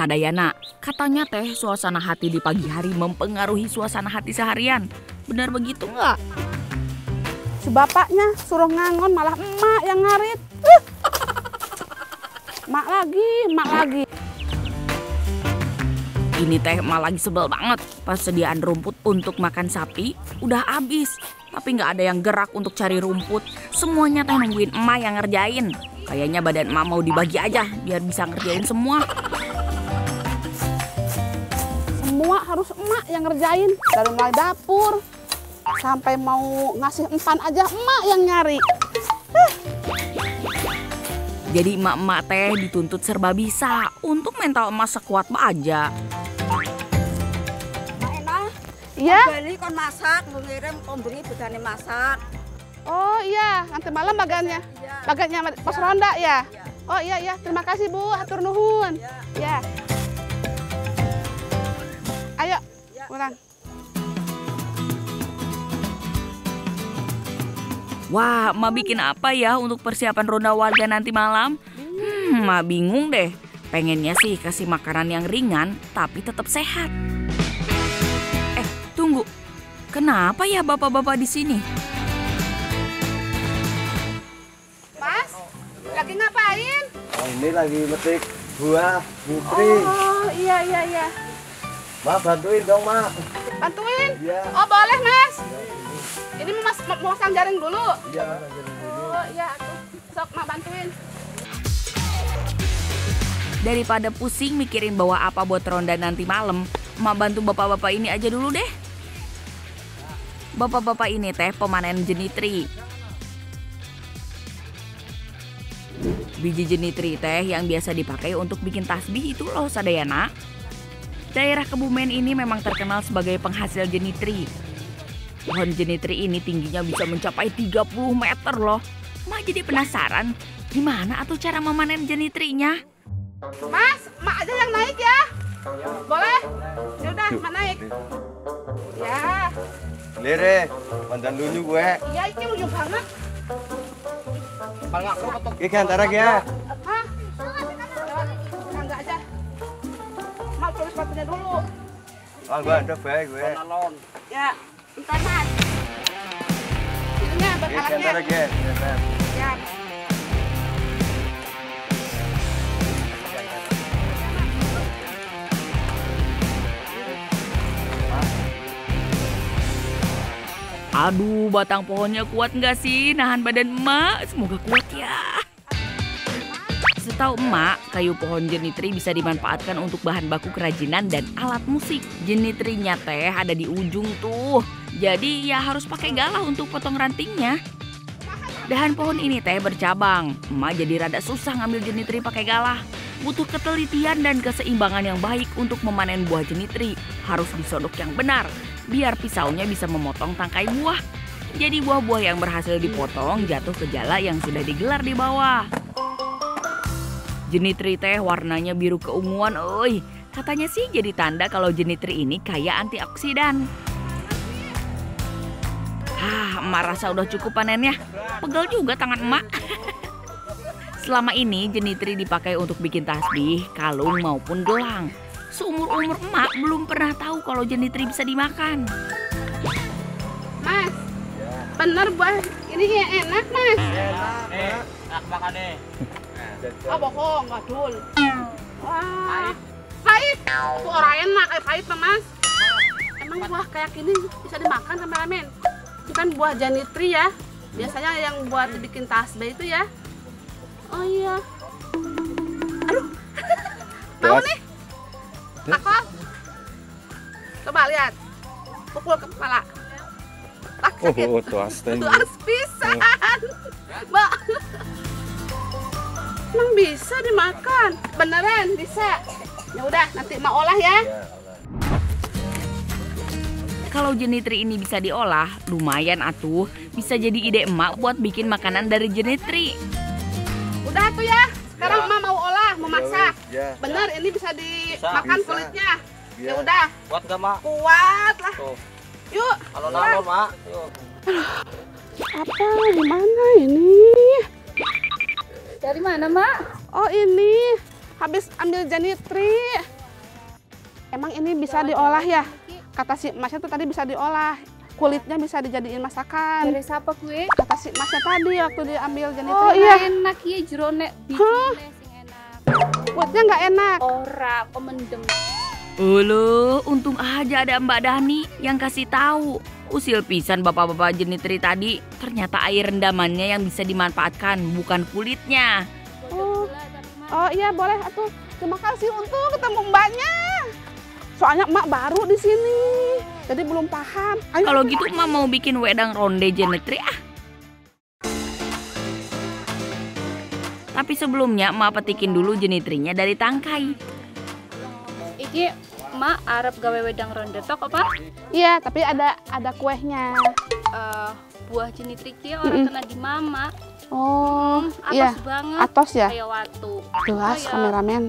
Dayana. Katanya teh suasana hati di pagi hari mempengaruhi suasana hati seharian. Benar begitu nggak? Si bapaknya suruh ngangon malah emak yang ngarit. Mak lagi. Ini teh emak lagi sebel banget. Pas sediaan rumput untuk makan sapi udah habis. Tapi nggak ada yang gerak untuk cari rumput. Semuanya teh nungguin emak yang ngerjain. Kayaknya badan emak mau dibagi aja biar bisa ngerjain semua. Semua harus emak yang ngerjain. Dari mulai dapur sampai mau ngasih empan aja emak yang nyari. Jadi emak-emak teh dituntut serba bisa. Untuk mental emak sekuat baja. Iya. Beli kon masak, mengirim kon beri bedane masak. Oh iya, nanti malam bagannya. Bagannya pos ronda ya. Oh iya. Terima kasih Bu, hatur nuhun. Ya. Ayo, pulang. Wah, emak bikin apa ya untuk persiapan ronda warga nanti malam? Emak bingung deh. Pengennya sih kasih makanan yang ringan, tapi tetap sehat. Tunggu, kenapa ya bapak-bapak di sini? Mas, lagi ngapain? Oh, ini lagi metik buah putri. Oh iya. Mak, bantuin dong, Mak. Bantuin? Iya. Oh boleh Mas. Ini Mas mau pasang jaring dulu. Iya, bantuin dulu. Oh iya, sok Mak bantuin. Daripada pusing mikirin bawa apa buat ronda nanti malam, emak bantu bapak-bapak ini aja dulu deh. Bapak-bapak ini teh pemanen jenitri. Biji jenitri teh yang biasa dipakai untuk bikin tasbih itu loh Sadayana. Daerah Kebumen ini memang terkenal sebagai penghasil jenitri. Pohon jenitri ini tingginya bisa mencapai 30 meter loh. Mak jadi penasaran, gimana atuh cara memanen jenitrinya? Mas, Mak aja yang naik ya. Boleh? Yaudah, Mak naik. Ya. Lere, mantan dulu gue. Iya, ini ujung banget. Oke, antara ya. Hah? Enggak aja. Mak tulis sepatunya dulu. Oh, gue ada baik gue. Ya, bentar Mas. Ininya buat Oke, alatnya. antara ya. Ya. Aduh, batang pohonnya kuat nggak sih nahan badan emak? Semoga kuat ya. Setahu emak, kayu pohon jenitri bisa dimanfaatkan untuk bahan baku kerajinan dan alat musik. Jenitrinya teh ada di ujung tuh. Jadi ya harus pakai galah untuk potong rantingnya. Dahan pohon ini teh bercabang. Emak jadi rada susah ngambil jenitri pakai galah. Butuh ketelitian dan keseimbangan yang baik untuk memanen buah jenitri. Harus disodok yang benar, biar pisaunya bisa memotong tangkai buah. Jadi buah-buah yang berhasil dipotong jatuh ke jala yang sudah digelar di bawah. Jenitri teh warnanya biru keunguan, oi. Katanya sih jadi tanda kalau jenitri ini kaya antioksidan. Emak rasa udah cukup panennya. Pegel juga tangan emak. Selama ini jenitri dipakai untuk bikin tasbih, kalung maupun gelang. Seumur-umur emak belum pernah tahu kalau jenitri bisa dimakan. Mas, bener buah ini yang enak Mas. Enak makan deh. Oh bohong, gadul. Wah, pahit. Tuh orang enak, pahit mah Mas. Emang buah kayak gini bisa dimakan sama ramen? Bukan buah janitri ya. Biasanya yang buat dibikin tasbih itu ya. Oh iya. Aduh. Mau nih? Takut? Coba lihat. Pukul ke kepala. Tak sakit. Oh, tuas pisan. Mbak. Emang bisa dimakan? Beneran bisa? Ya udah, nanti mau olah ya. Kalau jenitri ini bisa diolah, lumayan atuh. Bisa jadi ide emak buat bikin makanan dari jenitri. Udah tuh ya. Sekarang emak mau olah, mau masak. Ya. Bener, ini bisa dimakan Bisa. kulitnya. Ya. Ya udah, Kuat gak, Mak? kuat lah. Tuh. Yuk. Alon-alon, Mak. Yuk. Apa? Di mana ini? Dari mana, Mak? Oh ini, habis ambil janitri. Emang ini bisa diolah ya? Kata si Masnya tuh tadi bisa diolah. Kulitnya bisa dijadiin masakan. Dari siapa gue? Kata si Masnya tadi waktu diambil Jenny Oh Tri. iya enak ya jerone bikinnya sing enak. Kulitnya nggak enak. Ora, kok mendem. Uluh, untung aja ada Mbak Dani yang kasih tahu. Usil pisan bapak-bapak Jenny Tri tadi. Ternyata air rendamannya yang bisa dimanfaatkan, bukan kulitnya. Oh iya boleh atuh. Terima kasih untuk ketemu Mbaknya. Soalnya emak baru di sini. Jadi belum paham. Ayo. Kalau gitu emak mau bikin wedang ronde Jenny Tri ah. Tapi sebelumnya emak petikin dulu Jenny Tri-nya dari tangkai. Iki mak arep gawe wedang ronde tok apa? Iya, tapi ada kuehnya. Buah Jenny Tri ki orang kena di mama. Oh, Atos iya. banget. Atos ya? Kayak watu. Jelas Oh, ya. kameramen.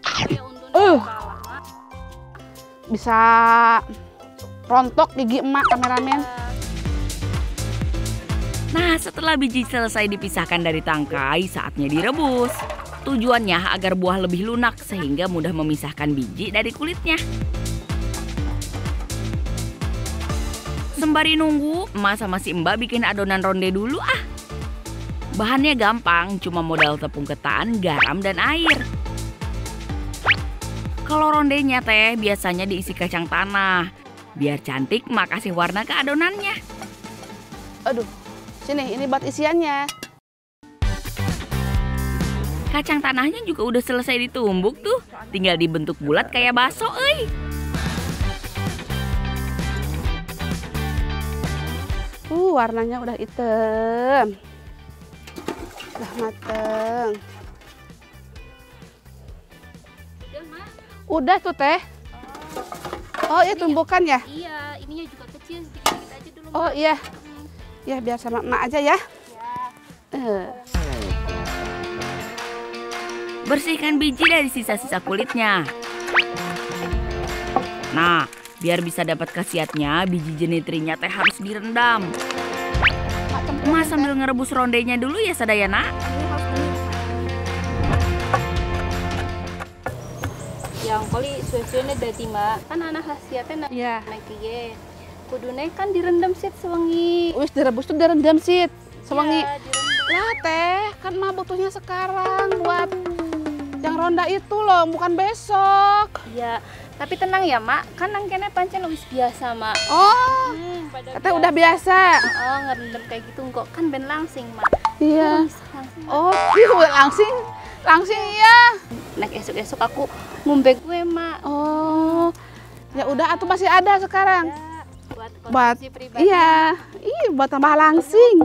Kayak untun kalah, Mak. Bisa rontok gigi emak kameramen. Nah, setelah biji selesai dipisahkan dari tangkai, saatnya direbus. Tujuannya agar buah lebih lunak sehingga mudah memisahkan biji dari kulitnya. Sembari nunggu, emak sama si Mbak bikin adonan ronde dulu ah. Bahannya gampang, cuma modal tepung ketan, garam, dan air. Kalau rondenya teh biasanya diisi kacang tanah. Biar cantik, emak kasih warna ke adonannya. Aduh, sini ini buat isiannya. Kacang tanahnya juga udah selesai ditumbuk tuh. Tinggal dibentuk bulat kayak bakso, euy. Warnanya udah hitam. Udah mateng. Udah, Mak. Udah tuh teh. Oh iya tumbukan ya? Iya, ininya juga kecil sedikit aja dulu. Oh iya. Ya biar sama emak aja ya. Bersihkan biji dari sisa-sisa kulitnya. Nah, biar bisa dapat khasiatnya, biji Jenny Tri-nya teh harus direndam. Emak sambil ngerebus rondenya dulu ya Sadayana. Yang kali suwe-suwene dadi Mak. Kan anak khasiatnya Iya. naik kiye. Kudune kan direndam sit sewengi. Wis direbus tuh direndam sih. Sewangi. Iya, direndam. Lah teh, kan mah butuhnya sekarang buat yang ronda itu loh, bukan besok. Iya, tapi tenang ya Mak. Kan nangkene pancen wis biasa Mak. Oh, teh udah biasa. Oh, ngerendam kayak gitu kok kan ben langsing Mak. Iya. Wis langsing. Oh, iya langsing. Langsing iya. Nek esok-esok aku ngombe gue Mak. Oh. Ya udah atuh masih ada sekarang. Buat Buat konsumsi pribadi. iya. Ih, buat tambah langsing.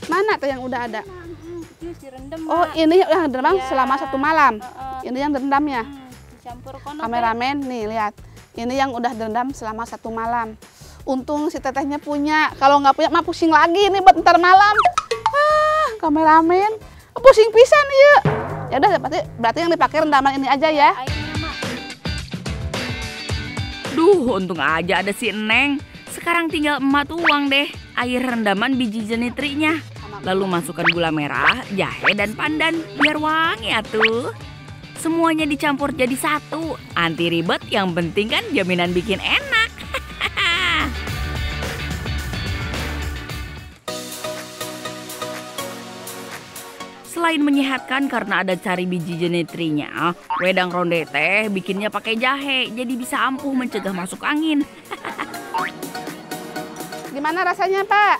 Mana tuh yang udah ada? Terus direndam Oh, Mak. ini yang direndam Iya. selama 1 malam. Heeh. Ini yang direndamnya. Dicampur kono. Kameramen nih lihat. Ini yang udah direndam selama 1 malam. Untung si tetehnya punya. Kalau nggak punya mah pusing lagi nih buat ntar malam. Kameramen pusing pisan ya. Ya udah berarti yang dipakai rendaman ini aja ya. Airnya Mak. Duh, untung aja ada si Neng. Sekarang tinggal emak tuang deh air rendaman biji Jenny Tri-nya. Lalu masukkan gula merah, jahe, dan pandan biar wangi atuh. Semuanya dicampur jadi satu. Anti ribet, yang penting kan jaminan bikin enak. Selain menyehatkan karena ada cari biji Jenny Tri-nya, wedang ronde teh bikinnya pakai jahe, jadi bisa ampuh mencegah masuk angin. Gimana rasanya, Pak?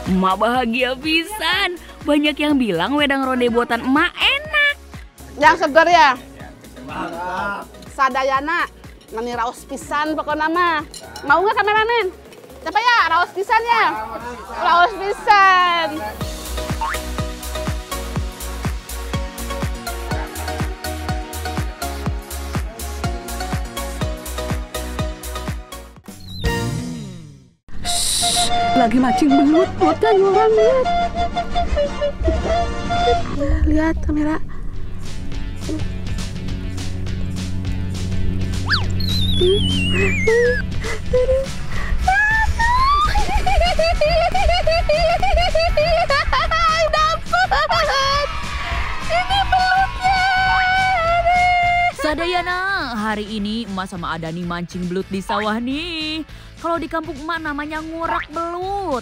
Emak bahagia pisan. Banyak yang bilang wedang ronde buatan emak enak. Yang seger ya? Sadayana. Nani raos pisan pokoknya mah. Mau nggak kameramen? Siapa ya? Raos pisan ya? Raos pisan. Lagi mancing belut, belutnya nyurang lihat. Lihat kamera. Dapat. Ini belutnya. Sadayana, hari ini emak sama Adani mancing belut di sawah nih. Kalau di kampung emak namanya ngurak belut.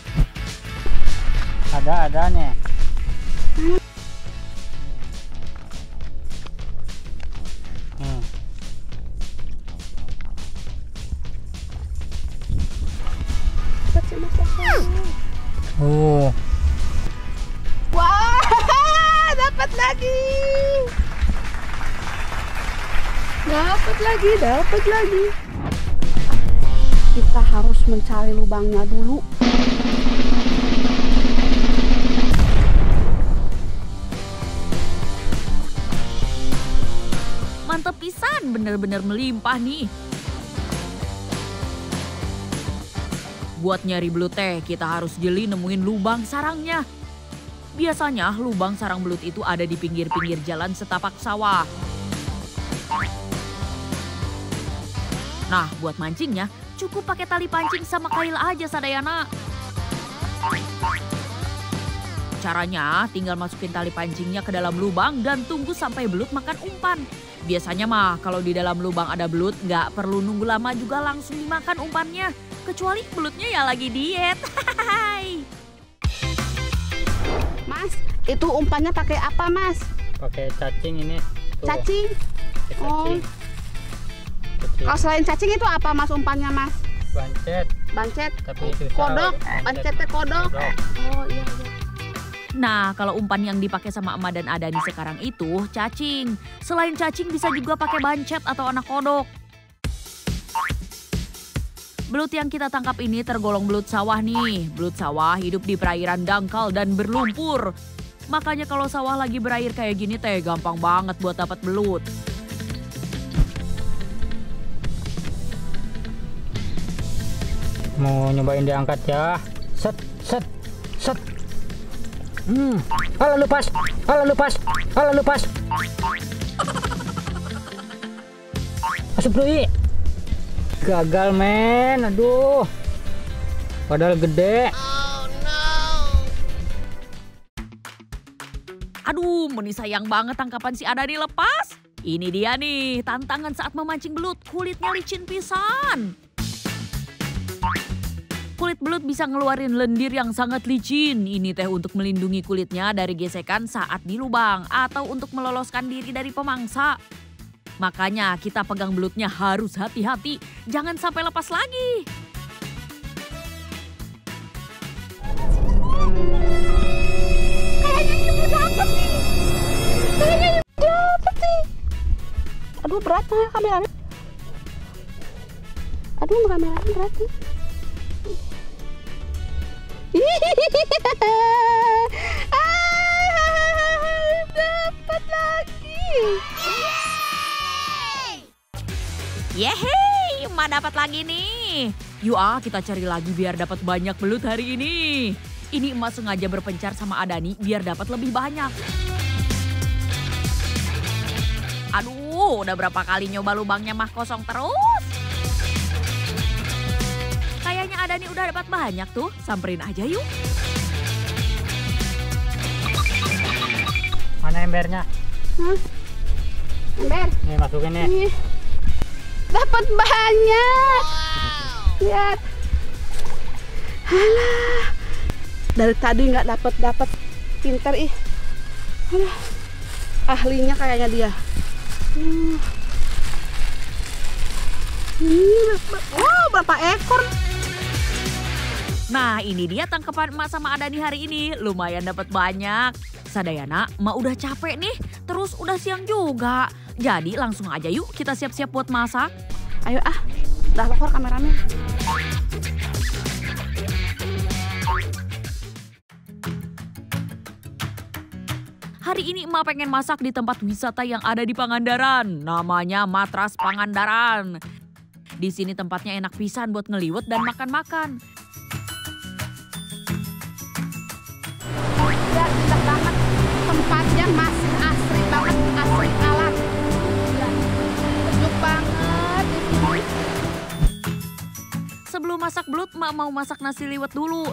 Ada nih. Wah, dapat lagi. Dapat lagi. Kita harus mencari lubangnya dulu. Mantep pisan, bener-bener melimpah nih. Buat nyari belut teh, kita harus jeli nemuin lubang sarangnya. Biasanya lubang sarang belut itu ada di pinggir-pinggir jalan setapak sawah. Nah, buat mancingnya cukup pakai tali pancing sama kail aja Sadayana. Caranya tinggal masukin tali pancingnya ke dalam lubang dan tunggu sampai belut makan umpan. Biasanya mah kalau di dalam lubang ada belut nggak perlu nunggu lama juga langsung dimakan umpannya. Kecuali belutnya ya lagi diet. Mas, itu umpannya pakai apa, Mas? Pakai cacing ini. Tuh. Cacing. Pakai Oh. cacing. Kalau selain cacing itu apa, Mas, umpannya, Mas? Bancet. Bancet, Tapi susah. kodok, Bancet. bancetnya kodok. Oh iya. Nah, kalau umpan yang dipakai sama emak dan Adani sekarang itu cacing. Selain cacing bisa juga pakai bancet atau anak kodok. Belut yang kita tangkap ini tergolong belut sawah nih. Belut sawah hidup di perairan dangkal dan berlumpur. Makanya kalau sawah lagi berair kayak gini teh gampang banget buat dapat belut. Mau nyobain diangkat ya. Set, set, set. Halo lepas. Masuk dulu. Gagal men, aduh. Padahal gede. Aduh, meni sayang banget tangkapan si Adani lepas. Ini dia nih, tantangan saat memancing belut. Kulitnya licin pisan. Kulit belut bisa ngeluarin lendir yang sangat licin. Ini teh untuk melindungi kulitnya dari gesekan saat di lubang atau untuk meloloskan diri dari pemangsa. Makanya kita pegang belutnya harus hati-hati, jangan sampai lepas lagi. Aduh, beratnya kameranya. Aduh, kameranya beratnya. Dapat lagi. Yeay, emak dapat lagi nih. Yuk kita cari lagi biar dapat banyak belut hari ini. Ini emak sengaja berpencar sama Adani biar dapat lebih banyak. Aduh, udah berapa kali nyoba lubangnya mah kosong terus. Kayaknya Adani udah dapat banyak tuh, samperin aja yuk. Mana embernya? Ember. Nih masukin nih. Ih, dapat banyak. Lihat. Alah. Dari tadi nggak dapat. Pinter ih. Alah. Ahlinya kayaknya dia. Wow, berapa ekor? Nah, ini dia tangkapan emak sama Adani hari ini. Lumayan dapat banyak. Sadayana, emak udah capek nih. Terus udah siang juga. Jadi langsung aja yuk kita siap-siap buat masak. Ayo dah lokor kameranya. Hari ini emak pengen masak di tempat wisata yang ada di Pangandaran. Namanya Matras Pangandaran. Di sini tempatnya enak pisan buat ngeliwet dan makan-makan. Ya, indah banget. Tempatnya masih asri banget, asri alam. Ya, sejuk banget di sini. Sebelum masak belut, emak mau masak nasi liwet dulu.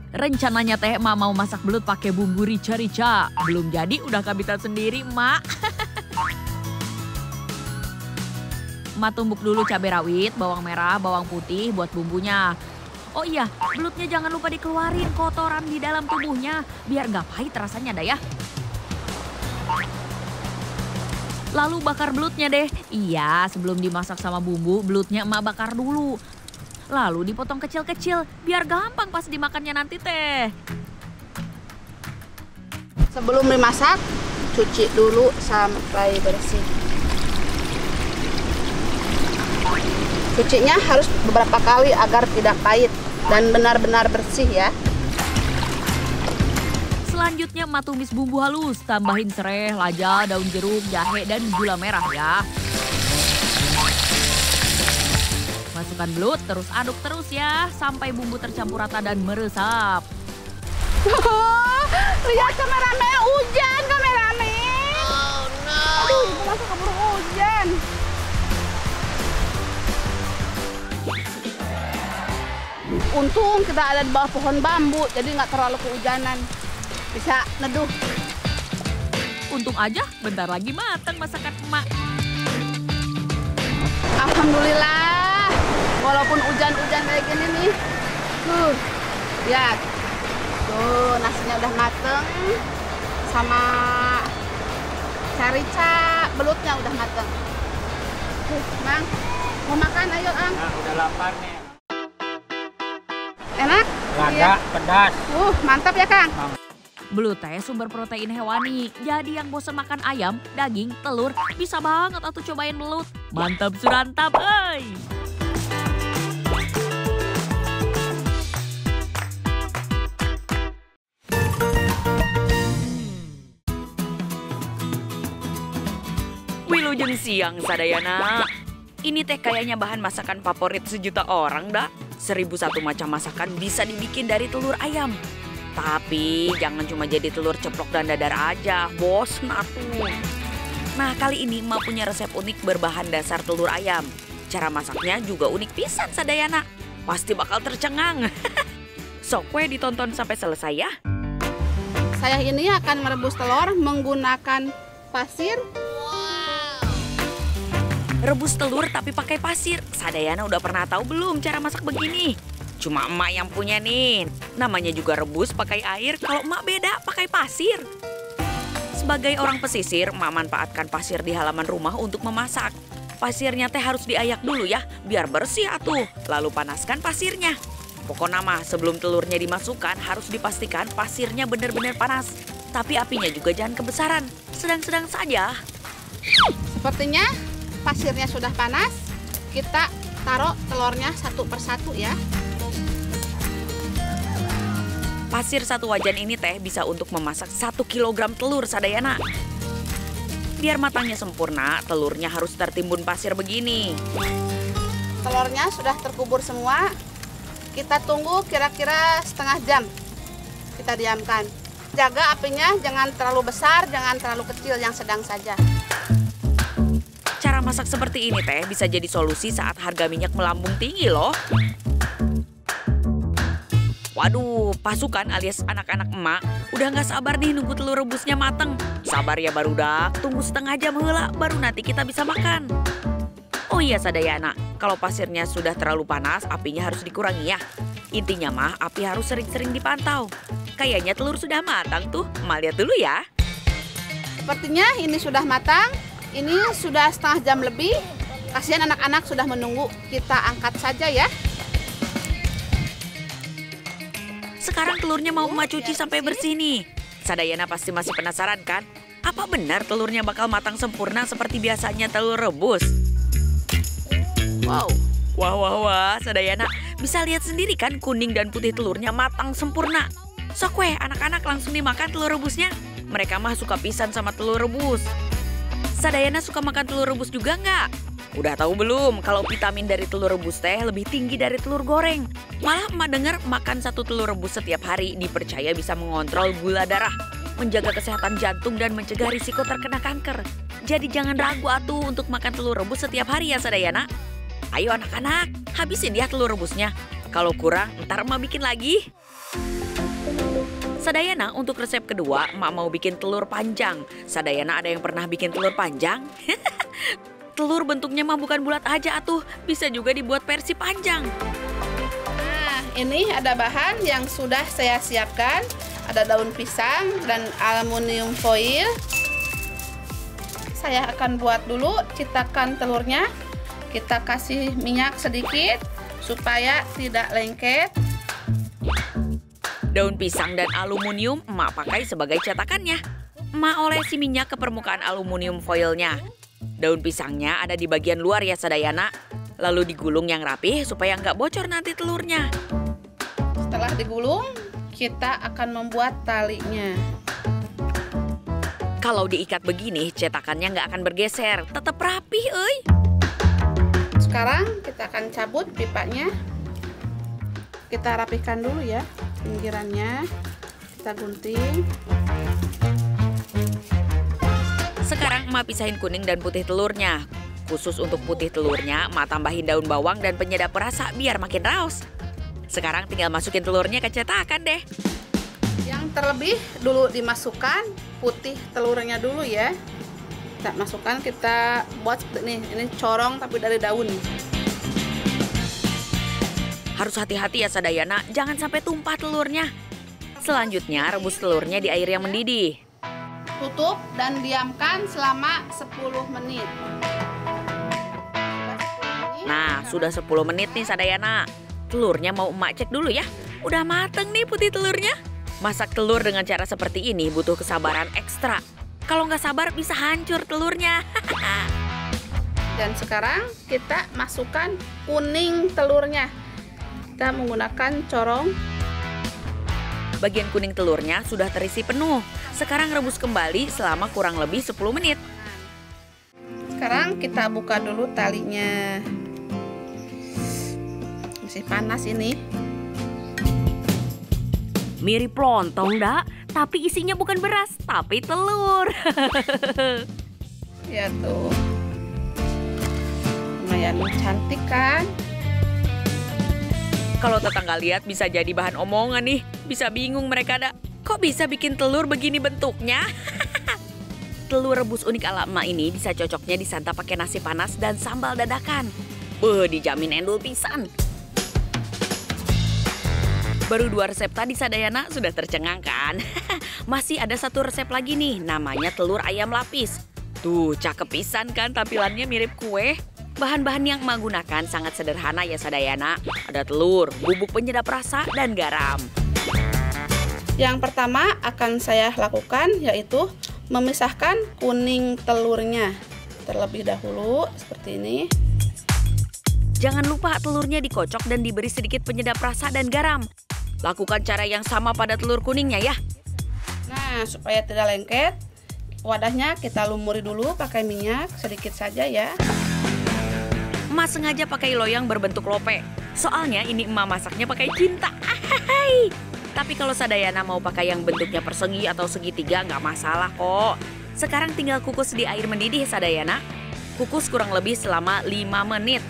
Rencananya teh emak mau masak belut pakai bumbu rica-rica. Belum jadi udah kabitan sendiri emak. Ma tumbuk dulu cabai rawit, bawang merah, bawang putih buat bumbunya. Oh iya, belutnya jangan lupa dikeluarin kotoran di dalam tubuhnya. Biar gak pahit rasanya dah ya. Lalu bakar belutnya deh. Iya, sebelum dimasak sama bumbu, belutnya emak bakar dulu. Lalu dipotong kecil-kecil, biar gampang pas dimakannya nanti teh. Sebelum dimasak, cuci dulu sampai bersih. Cucinya harus beberapa kali agar tidak pahit dan benar-benar bersih ya. Selanjutnya emak tumis bumbu halus, tambahin serai, lada, daun jeruk, jahe, dan gula merah ya. Masukkan belut, terus aduk terus ya, sampai bumbu tercampur rata dan meresap. Lihat kameramen, hujan kameramen. Oh no. Aduh, ibu langsung keburu hujan. Untung kita ada di bawah pohon bambu, jadi nggak terlalu kehujanan. Bisa neduh. Untung aja bentar lagi matang masakan emak. Alhamdulillah, walaupun hujan-hujan kayak gini nih. Lihat. Tuh, nasinya udah mateng. Sama carica, belutnya udah mateng. Mang, mau makan ayo, Ang. Nah, udah lapar nih. Enak? Lada, pedas. Mantap ya, Kang? Belut teh sumber protein hewani. Jadi yang bosan makan ayam, daging, telur, bisa banget atuh cobain belut. Mantap surantap, euy. Wilujeng siang sadayana. Ini teh kayaknya bahan masakan favorit sejuta orang dah. 1001 macam masakan bisa dibikin dari telur ayam. Tapi jangan cuma jadi telur ceplok dan dadar aja, bosen atuh. Nah kali ini emak punya resep unik berbahan dasar telur ayam. Cara masaknya juga unik pisan sadayana. Pasti bakal tercengang. Sok we ditonton sampai selesai ya. Saya ini akan merebus telur menggunakan pasir. Rebus telur tapi pakai pasir. Sadayana udah pernah tahu belum cara masak begini? Cuma emak yang punya nih. Namanya juga rebus pakai air, kalau emak beda pakai pasir. Sebagai orang pesisir, emak manfaatkan pasir di halaman rumah untuk memasak. Pasirnya teh harus diayak dulu ya, biar bersih atuh. Lalu panaskan pasirnya. Pokoknya mah sebelum telurnya dimasukkan harus dipastikan pasirnya benar-benar panas. Tapi apinya juga jangan kebesaran, sedang-sedang saja. Sepertinya pasirnya sudah panas, kita taruh telurnya satu persatu ya. Pasir satu wajan ini teh bisa untuk memasak 1 kilogram telur sadayana. Biar matangnya sempurna, telurnya harus tertimbun pasir begini. Telurnya sudah terkubur semua, kita tunggu kira-kira setengah jam. Kita diamkan. Jaga apinya jangan terlalu besar, jangan terlalu kecil, yang sedang saja. Cara masak seperti ini teh bisa jadi solusi saat harga minyak melambung tinggi loh. Waduh, pasukan alias anak-anak emak udah nggak sabar nih nunggu telur rebusnya mateng. Sabar ya barudak, tunggu setengah jam heula baru nanti kita bisa makan. Oh iya sadayana, kalau pasirnya sudah terlalu panas, apinya harus dikurangi ya. Intinya mah api harus sering-sering dipantau. Kayaknya telur sudah matang tuh, emak lihat dulu ya. Sepertinya ini sudah matang, ini sudah setengah jam lebih. Kasihan anak-anak sudah menunggu, kita angkat saja ya. Sekarang telurnya mau emak cuci sampai bersih nih. Sadayana pasti masih penasaran kan? Apa benar telurnya bakal matang sempurna seperti biasanya telur rebus? Wow. Wah, Sadayana bisa lihat sendiri kan kuning dan putih telurnya matang sempurna. Sok weh, anak-anak langsung dimakan telur rebusnya. Mereka mah suka pisan sama telur rebus. Sadayana suka makan telur rebus juga nggak? Udah tahu belum kalau vitamin dari telur rebus teh lebih tinggi dari telur goreng. Malah emak dengar makan 1 telur rebus setiap hari dipercaya bisa mengontrol gula darah, menjaga kesehatan jantung dan mencegah risiko terkena kanker. Jadi jangan ragu atuh untuk makan telur rebus setiap hari ya Sadayana. Ayo anak-anak, habisin ya telur rebusnya. Kalau kurang, ntar emak bikin lagi. Sadayana untuk resep kedua, emak mau bikin telur panjang. Sadayana ada yang pernah bikin telur panjang? Telur bentuknya mah bukan bulat aja atuh, bisa juga dibuat versi panjang. Nah, ini ada bahan yang sudah saya siapkan. Ada daun pisang dan aluminium foil. Saya akan buat dulu cetakan telurnya. Kita kasih minyak sedikit supaya tidak lengket. Daun pisang dan aluminium emak pakai sebagai cetakannya. Emak olesi minyak ke permukaan aluminium foilnya. Daun pisangnya ada di bagian luar ya Sadayana. Lalu digulung yang rapih supaya nggak bocor nanti telurnya. Setelah digulung, kita akan membuat talinya. Kalau diikat begini, cetakannya nggak akan bergeser. Tetap rapih, euy. Sekarang kita akan cabut pipanya. Kita rapihkan dulu ya pinggirannya. Kita gunting. Sekarang emak pisahin kuning dan putih telurnya. Khusus untuk putih telurnya, emak tambahin daun bawang dan penyedap rasa biar makin raos. Sekarang tinggal masukin telurnya ke cetakan deh. Yang terlebih dulu dimasukkan putih telurnya dulu ya. Kita masukkan, kita buat seperti ini. Ini corong tapi dari daun. Harus hati-hati ya Sadayana, jangan sampai tumpah telurnya. Selanjutnya rebus telurnya di air yang mendidih. Tutup dan diamkan selama 10 menit. Nah, sudah 10 menit nih Sadayana. Telurnya mau emak cek dulu ya. Udah mateng nih putih telurnya. Masak telur dengan cara seperti ini butuh kesabaran ekstra. Kalau nggak sabar bisa hancur telurnya. Dan sekarang kita masukkan kuning telurnya. Kita menggunakan corong. Bagian kuning telurnya sudah terisi penuh. Sekarang rebus kembali selama kurang lebih 10 menit. Sekarang kita buka dulu talinya. Masih panas ini. Mirip lontong dak, tapi isinya bukan beras, tapi telur. Ya tuh. Lumayan cantik kan? Kalau tetangga lihat bisa jadi bahan omongan nih. Bisa bingung mereka dak. Kok bisa bikin telur begini bentuknya? Telur rebus unik ala emak ini bisa cocoknya disantap pakai nasi panas dan sambal dadakan. Dijamin endul pisan. Baru 2 resep tadi Sadayana sudah tercengang kan? Masih ada 1 resep lagi nih, namanya telur ayam lapis. Tuh, cakep pisan kan tampilannya mirip kue. Bahan-bahan yang emak gunakan sangat sederhana ya Sadayana. Ada telur, bubuk penyedap rasa, dan garam. Yang pertama akan saya lakukan yaitu memisahkan kuning telurnya. Terlebih dahulu seperti ini. Jangan lupa telurnya dikocok dan diberi sedikit penyedap rasa dan garam. Lakukan cara yang sama pada telur kuningnya ya. Nah, supaya tidak lengket, wadahnya kita lumuri dulu pakai minyak sedikit saja ya. Emak sengaja pakai loyang berbentuk lope. Soalnya ini emak masaknya pakai cinta. Ahai. Tapi kalau Sadayana mau pakai yang bentuknya persegi atau segitiga nggak masalah kok. Sekarang tinggal kukus di air mendidih Sadayana. Kukus kurang lebih selama 5 menit.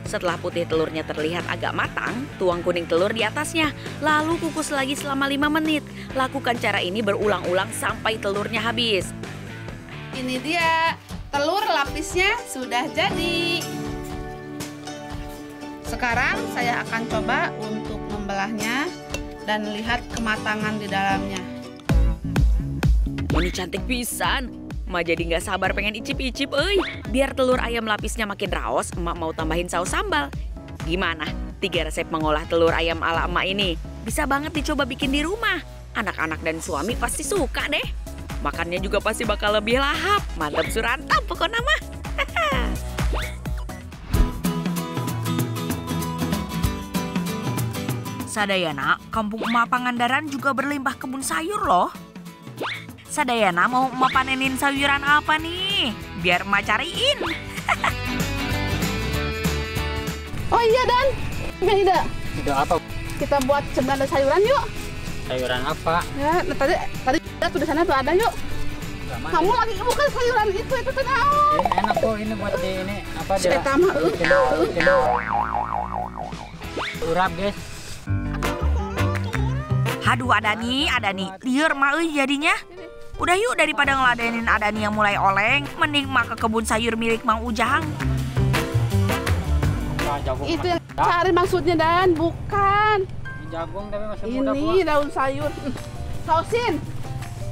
Setelah putih telurnya terlihat agak matang, tuang kuning telur di atasnya. Lalu kukus lagi selama 5 menit. Lakukan cara ini berulang-ulang sampai telurnya habis. Ini dia, telur lapisnya sudah jadi. Sekarang saya akan coba untuk membelahnya dan lihat kematangan di dalamnya. Ini cantik pisan. Emak jadi nggak sabar pengen icip-icip, euy. Biar telur ayam lapisnya makin raos, emak mau tambahin saus sambal. Gimana? 3 resep mengolah telur ayam ala emak ini. Bisa banget dicoba bikin di rumah. Anak-anak dan suami pasti suka deh. Makannya juga pasti bakal lebih lahap. Mantap surantap pokoknya mah. Sadayana, kampung emak Pangandaran juga berlimpah kebun sayur loh. Sadayana mau emak panenin sayuran apa nih? Biar emak cariin. Oh iya Dan, punya ide. Ide apa? Kita buat cemilan sayuran yuk. Sayuran apa? Ya, tadi tuh di sana tuh ada yuk. Kamu lagi bukan sayuran itu tuh naon? Ini enak kok ini buat di ini apa dia? Etama Urap guys. Haduh ada nih, liur mah euy jadinya. Udah yuk, daripada ngeladenin Adani yang mulai oleng, mending mak ke kebun sayur milik Mang Ujang. Jagung. Itu yang cari maksudnya Dan, bukan. Jagung tapi masih muda, Bu. Ini daun sayur. Sausin.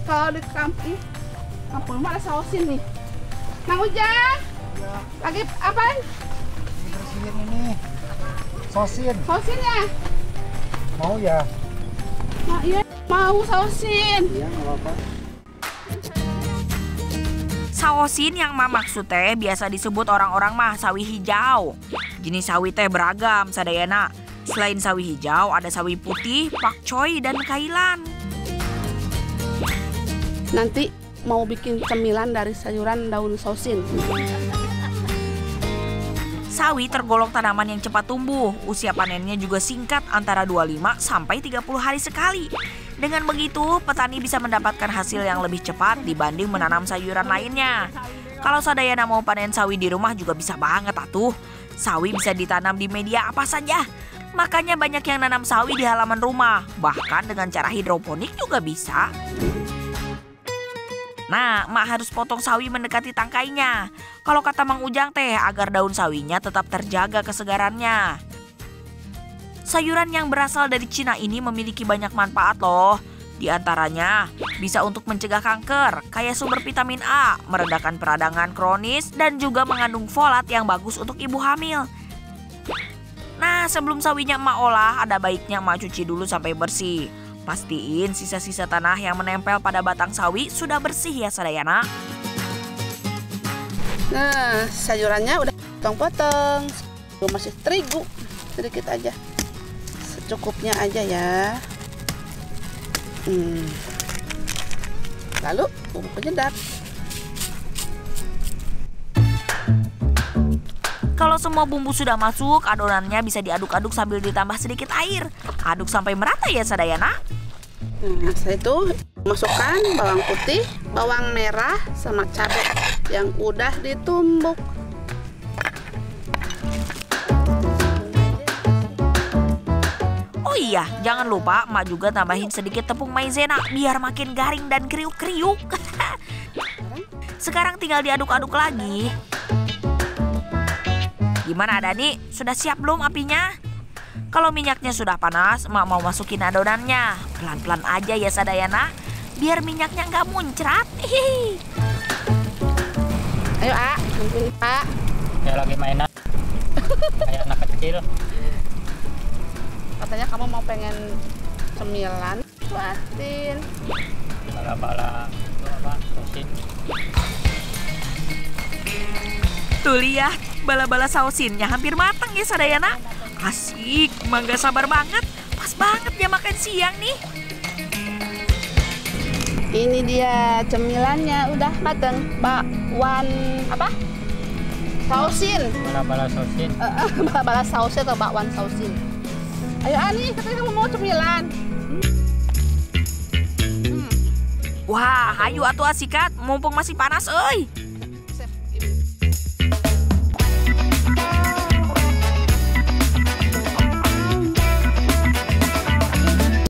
Kalau di kampung mah ada sausin nih. Mang Ujang. Lagi apa? Bersihin ini. Sosin. Sausin ya? Mau ya? Nah, iya, mau sausin. Iya, nggak apa-apa. Saosin yang maksud teh biasa disebut orang-orang mah sawi hijau. Jenis sawi teh beragam sadayana. Selain sawi hijau, ada sawi putih, pakcoy, dan kailan. Nanti mau bikin cemilan dari sayuran daun sausin. Sawi tergolong tanaman yang cepat tumbuh. Usia panennya juga singkat, antara 25 sampai 30 hari sekali. Dengan begitu, petani bisa mendapatkan hasil yang lebih cepat dibanding menanam sayuran lainnya. Kalau sadayana mau panen sawi di rumah juga bisa banget atuh. Sawi bisa ditanam di media apa saja. Makanya banyak yang nanam sawi di halaman rumah. Bahkan dengan cara hidroponik juga bisa. Nah, mak harus potong sawi mendekati tangkainya. Kalau kata Mang Ujang teh, agar daun sawinya tetap terjaga kesegarannya. Sayuran yang berasal dari Cina ini memiliki banyak manfaat loh. Di antaranya, bisa untuk mencegah kanker, kaya sumber vitamin A, meredakan peradangan kronis, dan juga mengandung folat yang bagus untuk ibu hamil. Nah, sebelum sawinya emak olah, ada baiknya emak cuci dulu sampai bersih. Pastiin sisa-sisa tanah yang menempel pada batang sawi sudah bersih ya sadayana. Nah, sayurannya udah potong-potong. Masih terigu, sedikit aja. Secukupnya aja ya. Lalu bumbu penyedap. Kalau semua bumbu sudah masuk, adonannya bisa diaduk-aduk sambil ditambah sedikit air. Aduk sampai merata ya sadayana. Nah, setelah itu masukkan bawang putih, bawang merah, sama cabai yang udah ditumbuk. Oh iya, jangan lupa emak juga tambahin sedikit tepung maizena biar makin garing dan kriuk-kriuk. Sekarang tinggal diaduk-aduk lagi. Gimana Dani? Sudah siap belum apinya? Kalau minyaknya sudah panas, emak mau masukin adonannya. Pelan-pelan aja ya sadayana, biar minyaknya nggak muncrat. Ayo, A, nungguin A. Kayak lagi mainan. Kayak anak kecil. Katanya kamu mau pengen cemilan. Buatin. Bala-bala. Itu apa? Sosin. Tuh lihat, bala-bala sausinnya hampir matang ya sadayana. Asik, emang gak sabar banget. Pas banget ya makan siang nih. Ini dia cemilannya udah mateng. Bakwan apa? Sausin. Bala-bala sosin. Bala sausin atau bakwan sausin. Ayo Ani, katanya kamu mau cemilan. Wah, hayu atuh asikat, mumpung masih panas euy.